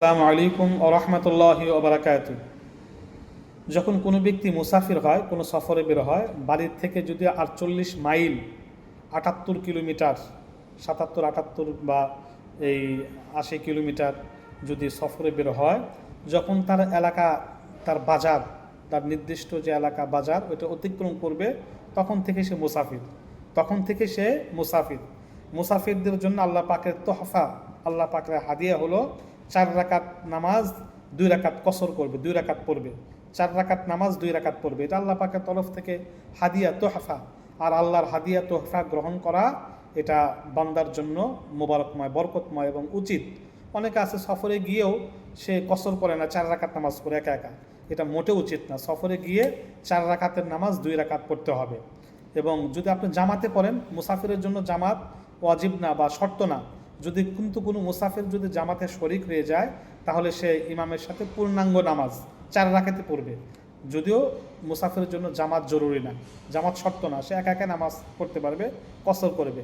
আসসালামু আলাইকুম ওয়া রাহমাতুল্লাহি ওয়া বারাকাতুহু। যখন কোনো ব্যক্তি মুসাফির হয়, কোনো সফরে বের হয়, বাড়ির থেকে যদি ৪৮ মাইল ৭৮ কিলোমিটার ৭৭-৭৮ বা এই ৮০ কিলোমিটার যদি সফরে বের হয়, যখন তার এলাকা, তার বাজার, তার নির্দিষ্ট যে এলাকা বাজার ওইটা অতিক্রম করবে, তখন থেকে সে মুসাফির। মুসাফিরদের জন্য আল্লাহ পাকের তোহফা, আল্লাহ পাকের হাদিয়া হলো ৪ রাকাত নামাজ, ২ রাকাত কসর করবে, ২ রাকাত পড়বে। ৪ রাকাত নামাজ, ২ রাকাত পড়বে, এটা আল্লাহ পাকের তরফ থেকে হাদিয়া, তোহফা। আর আল্লাহর হাদিয়া তোহফা গ্রহণ করা এটা বান্দার জন্য মোবারকময়, বরকতময় এবং উচিত। অনেকে আছে সফরে গিয়েও সে কসর করে না, 4 রাকাত নামাজ পড়ে একা একা। এটা মোটে উচিত না। সফরে গিয়ে 4 রাকাতের নামাজ 2 রাকাত পড়তে হবে। এবং যদি আপনি জামাতে পড়েন, মুসাফিরের জন্য জামাত ওয়াজিব না বা শর্ত না। যদি কিন্তু কোনো মুসাফির যদি জামাতে শরিক হয়ে যায়, তাহলে সে ইমামের সাথে পূর্ণাঙ্গ নামাজ 4 রাকাতে পড়বে। যদিও মুসাফিরের জন্য জামাত জরুরি না, জামাত শর্ত না, সে একা একা নামাজ পড়তে পারবে, কসর করবে।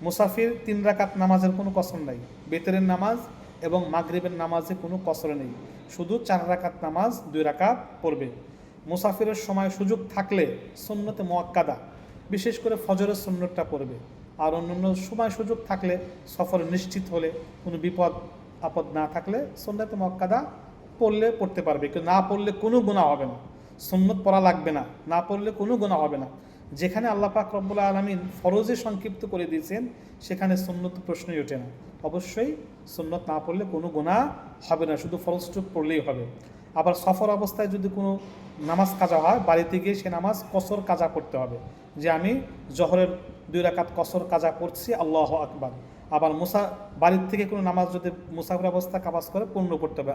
মুসাফির 3 রাকাত নামাজের কোনো কসর নাই। বেতরের নামাজ এবং মাগরিবের নামাজে কোনো কসর নেই, শুধু 4 রাকাত নামাজ 2 রাকাত পড়বে। মুসাফিরের সময় সুযোগ থাকলে সুন্নতে মুআক্কাদা, বিশেষ করে ফজরের সুন্নতটা পড়বে। আর অন্যান্য সময় সুযোগ থাকলে, সফর নিশ্চিত হলে, কোনো বিপদ আপদ না থাকলে সুন্নতে মুআক্কাদা পড়তে পারবে। কিন্তু না পড়লে কোনো গুনাহ হবে না। সুন্নত পড়া লাগবে না, না পড়লে কোনো গুনাহ হবে না। যেখানে আল্লাহ পাক রব্বুল আলামিন ফরজে সংক্ষিপ্ত করে দিয়েছেন, সেখানে সুন্নত প্রশ্নই ওঠে না। অবশ্যই সুন্নত না পড়লে কোনো গুনাহ হবে না, শুধু ফরজটুক পড়লেই হবে। আবার সফর অবস্থায় যদি কোনো নামাজ কাজা হয়, বাড়িতে গিয়ে সে নামাজ কসর কাজা করতে হবে, যে আমি জহরের 2 রাকাত কসর কাজা করছি, আল্লাহু আকবার। আবার বাড়ির থেকে কোনো নামাজ যদি মুসাফির অবস্থা কাজ করে, পূর্ণ করতে হবে।